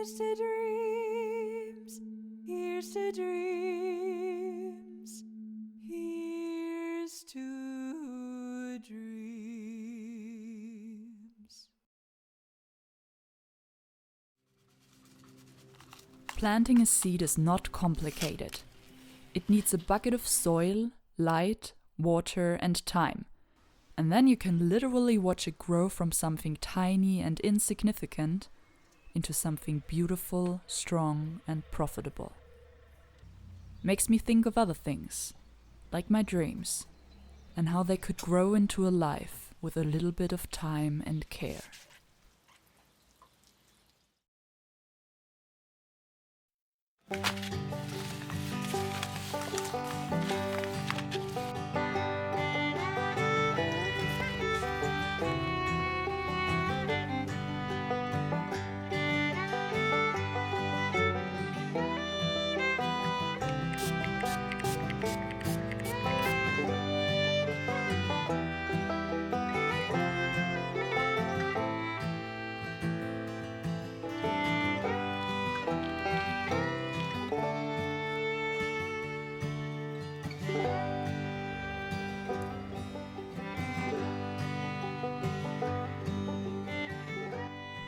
Here's to dreams, here's to dreams, here's to dreams. Planting a seed is not complicated. It needs a bucket of soil, light, water, and time. And then you can literally watch it grow from something tiny and insignificant into something beautiful, strong, and profitable. Makes me think of other things, like my dreams, and how they could grow into a life with a little bit of time and care.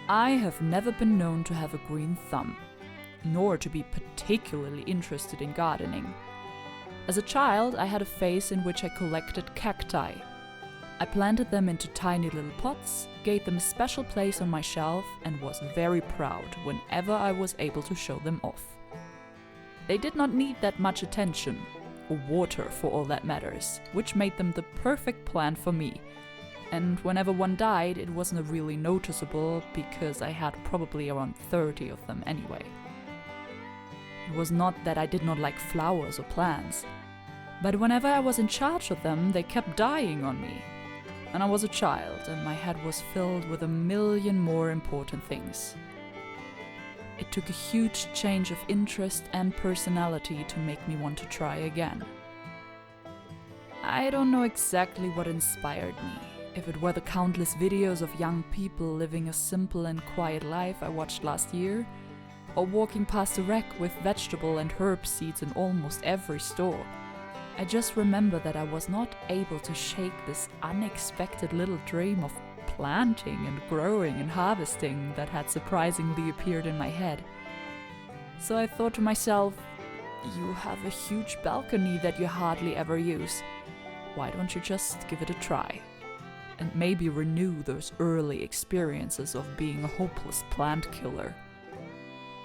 I have never been known to have a green thumb, nor to be particularly interested in gardening. As a child, I had a phase in which I collected cacti. I planted them into tiny little pots, gave them a special place on my shelf, and was very proud whenever I was able to show them off. They did not need that much attention, or water for all that matters, which made them the perfect plant for me. And whenever one died, it wasn't really noticeable because I had probably around 30 of them anyway. It was not that I did not like flowers or plants, but whenever I was in charge of them, they kept dying on me. And I was a child, and my head was filled with a million more important things. It took a huge change of interest and personality to make me want to try again. I don't know exactly what inspired me. If it were the countless videos of young people living a simple and quiet life I watched last year, or walking past a rack with vegetable and herb seeds in almost every store, I just remember that I was not able to shake this unexpected little dream of planting and growing and harvesting that had surprisingly appeared in my head. So I thought to myself, you have a huge balcony that you hardly ever use. Why don't you just give it a try? And maybe renew those early experiences of being a hopeless plant killer.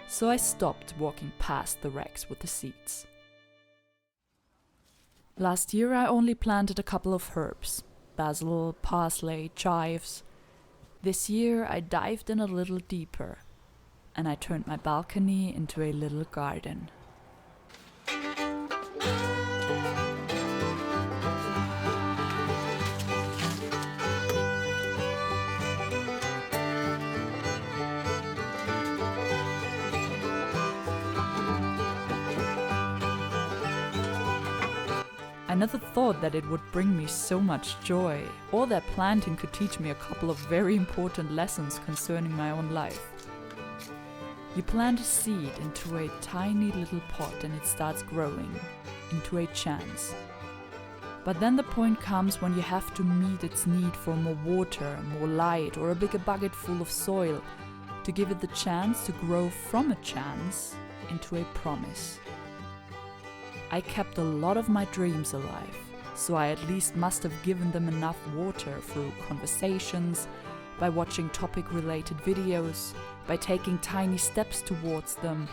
So I stopped walking past the racks with the seeds. Last year I only planted a couple of herbs, basil, parsley, chives. This year I dived in a little deeper, and I turned my balcony into a little garden. I never thought that it would bring me so much joy, or that planting could teach me a couple of very important lessons concerning my own life. You plant a seed into a tiny little pot and it starts growing into a chance. But then the point comes when you have to meet its need for more water, more light, or a bigger bucket full of soil to give it the chance to grow from a chance into a promise. I kept a lot of my dreams alive, so I at least must have given them enough water through conversations, by watching topic-related videos, by taking tiny steps towards them,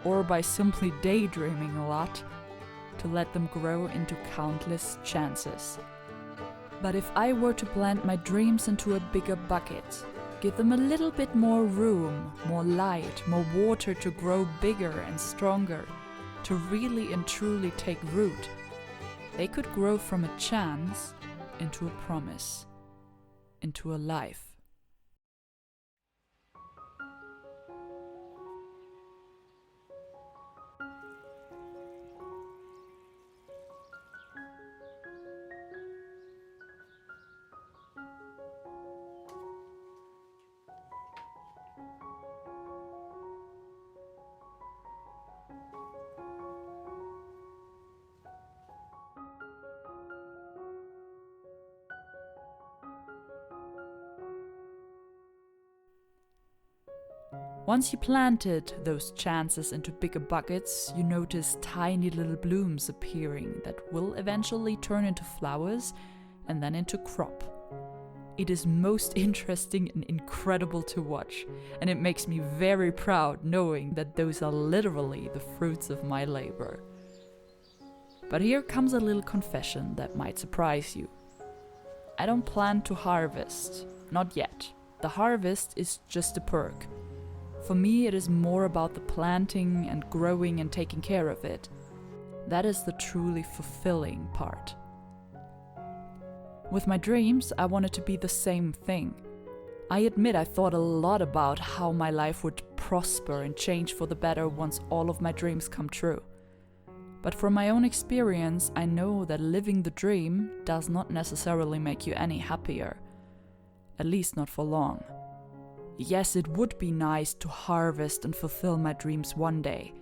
or by simply daydreaming a lot, to let them grow into countless chances. But if I were to plant my dreams into a bigger bucket, give them a little bit more room, more light, more water to grow bigger and stronger, to really and truly take root, they could grow from a chance into a promise, into a life. Once you planted those chances into bigger buckets, you notice tiny little blooms appearing that will eventually turn into flowers and then into crop. It is most interesting and incredible to watch, and it makes me very proud knowing that those are literally the fruits of my labor. But here comes a little confession that might surprise you. I don't plan to harvest, not yet. The harvest is just a perk. For me, it is more about the planting and growing and taking care of it. That is the truly fulfilling part. With my dreams, I wanted to be the same thing. I admit I thought a lot about how my life would prosper and change for the better once all of my dreams come true. But from my own experience, I know that living the dream does not necessarily make you any happier. At least not for long. Yes, it would be nice to harvest and fulfill my dreams one day,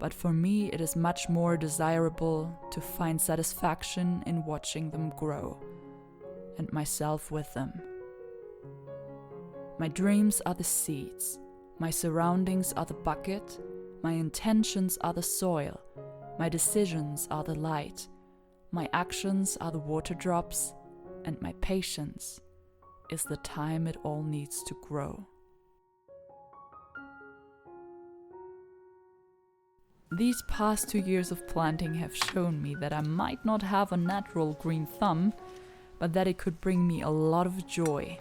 but for me it is much more desirable to find satisfaction in watching them grow, and myself with them. My dreams are the seeds, my surroundings are the bucket, my intentions are the soil, my decisions are the light, my actions are the water drops, and my patience is the time it all needs to grow. These past 2 years of planting have shown me that I might not have a natural green thumb, but that it could bring me a lot of joy.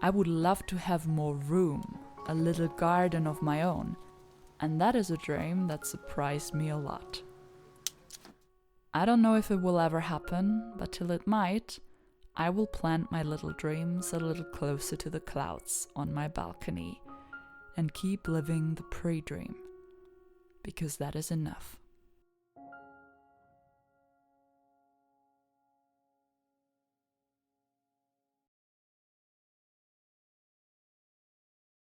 I would love to have more room, a little garden of my own, and that is a dream that surprised me a lot. I don't know if it will ever happen, but till it might, I will plant my little dreams a little closer to the clouds on my balcony and keep living the pre-dream, because that is enough.